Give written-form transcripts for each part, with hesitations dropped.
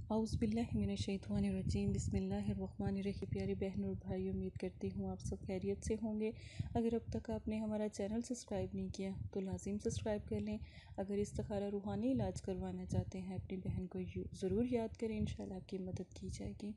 اعوذ باللہ من الشیطان الرجیم بسم اللہ الرحمن الرحیم۔ پیاری بہن اور بھائی، امید کرتی ہوں آپ سب خیریت سے ہوں گے۔ اگر اب تک آپ نے ہمارا چینل سبسکرائب نہیں کیا تو لازم سبسکرائب کر لیں۔ اگر استخارہ روحانی علاج کروانا چاہتے ہیں اپنی بہن کو ضرور یاد کریں، انشاءاللہ آپ کی مدد کی جائے گی۔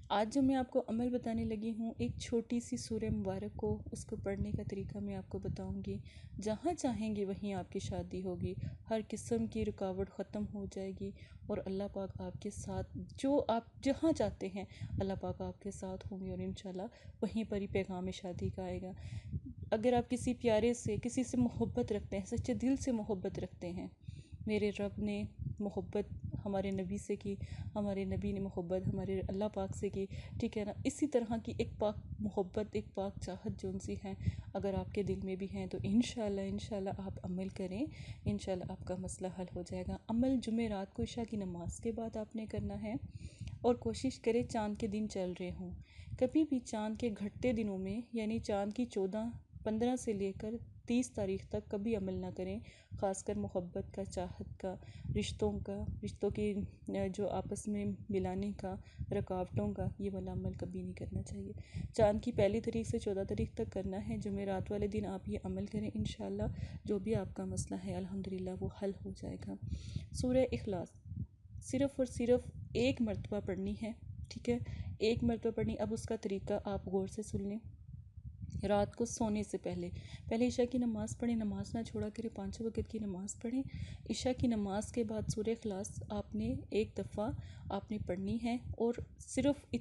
آج جو میں آپ کو عمل بتانے لگی ہوں، ایک چھوٹی سی سورہ مبارک کو، اس کو پڑھنے کا طریقہ میں آپ کو بتاؤں گی۔ جہاں چاہیں گے وہیں آپ کی شادی ہوگی، ہر قسم کی رکاوٹ ختم ہو جائے گی، اور اللہ پاک آپ کے ساتھ، جو آپ جہاں چاہتے ہیں اللہ پاک آپ کے ساتھ ہوں گے، اور انشاءاللہ وہیں پر ہی پیغام شادی کا آئے گا۔ اگر آپ کسی پیارے سے، کسی سے محبت رکھتے ہیں، سچے دل سے محبت رکھتے ہیں، میرے رب نے محبت ہمارے نبی سے کی، ہمارے نبی نے محبت ہمارے اللہ پاک سے کی، ٹھیک ہے نا؟ اسی طرح کی ایک پاک محبت، ایک پاک چاہت جو ان سی ہیں، اگر آپ کے دل میں بھی ہیں تو انشاءاللہ آپ عمل کریں، انشاءاللہ آپ کا مسئلہ حل ہو جائے گا۔ عمل جمعرات کو عشاء کی نماز کے بعد آپ نے کرنا ہے، اور کوشش کریں چاند کے دن چل رہے ہوں۔ کبھی بھی چاند کے گھٹتے دنوں میں، یعنی چاند کی 15 سے لے کر 30 تاریخ تک کبھی عمل نہ کریں، خاص کر محبت کا، چاہت کا، رشتوں کی جو آپس میں ملانے کا، رکاوٹوں کا، یہ والا عمل کبھی نہیں کرنا چاہیے۔ چاند کی 1 تاریخ سے 14 تاریخ تک کرنا ہے، جمعرات والے دن آپ یہ عمل کریں، انشاءاللہ جو بھی آپ کا مسئلہ ہے الحمدللہ وہ حل ہو جائے گا۔ سورہ اخلاص صرف اور صرف 1 مرتبہ پڑھنی ہے، ٹھیک ہے؟ 1 مرتبہ پڑھنی۔ اب اس کا طریقہ آپ غور سے سن لیں۔ رات کو سونے سے پہلے عشاء کی نماز پڑھیں، نماز نہ چھوڑا کریں، 5 وقت کی نماز پڑھیں۔ عشاء کی نماز کے بعد سورہ اخلاص آپ نے 1 دفعہ آپ نے پڑھنی ہے، اور صرف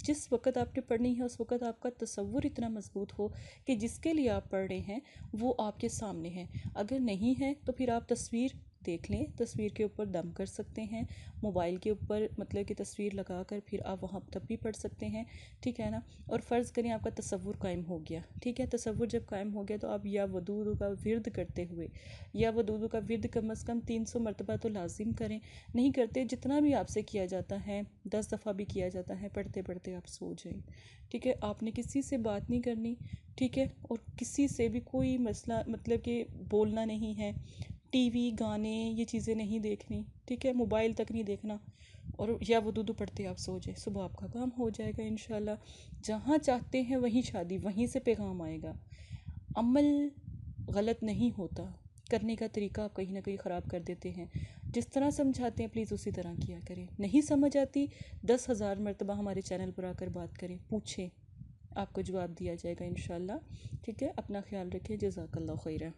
جس وقت آپ نے پڑھنی ہے اس وقت آپ کا تصور اتنا مضبوط ہو کہ جس کے لیے آپ پڑھ رہے ہیں وہ آپ کے سامنے ہے۔ اگر نہیں ہے تو پھر آپ تصویر دیکھ لیں، تصویر کے اوپر دم کر سکتے ہیں، موبائل کے اوپر مطلب کہ تصویر لگا کر پھر آپ وہاں تب بھی پڑھ سکتے ہیں، ٹھیک ہے نا؟ اور فرض کریں آپ کا تصور قائم ہو گیا، ٹھیک ہے؟ تصور جب قائم ہو گیا تو آپ یا ودود کا ورد کرتے ہوئے، یا ودود کا ورد کم از کم 300 مرتبہ تو لازم کریں۔ نہیں کرتے، جتنا بھی آپ سے کیا جاتا ہے، 10 دفعہ بھی کیا جاتا ہے، پڑھتے پڑھتے آپ سو جائیں، ٹھیک ہے؟ آپ نے کسی سے بات نہیں کرنی، ٹھیک ہے؟ اور کسی سے بھی کوئی مسئلہ مطلب کہ بولنا نہیں ہے، ٹی وی، گانے، یہ چیزیں نہیں دیکھنی، ٹھیک ہے؟ موبائل تک نہیں دیکھنا، اور یا ودود پڑھتے آپ سو جائیں، صبح آپ کا کام ہو جائے گا انشاءاللہ۔ جہاں چاہتے ہیں وہیں شادی، وہیں سے پیغام آئے گا۔ عمل غلط نہیں ہوتا، کرنے کا طریقہ آپ کہیں نہ کہیں خراب کر دیتے ہیں۔ جس طرح سمجھاتے ہیں پلیز اسی طرح کیا کریں۔ نہیں سمجھ آتی، 10,000 مرتبہ ہمارے چینل پر آ کر بات کریں، پوچھیں، آپ کو جواب دیا جائے گا انشاءاللہ، ٹھیک ہے؟ اپنا خیال رکھیں، جزاک اللہ خیرہ۔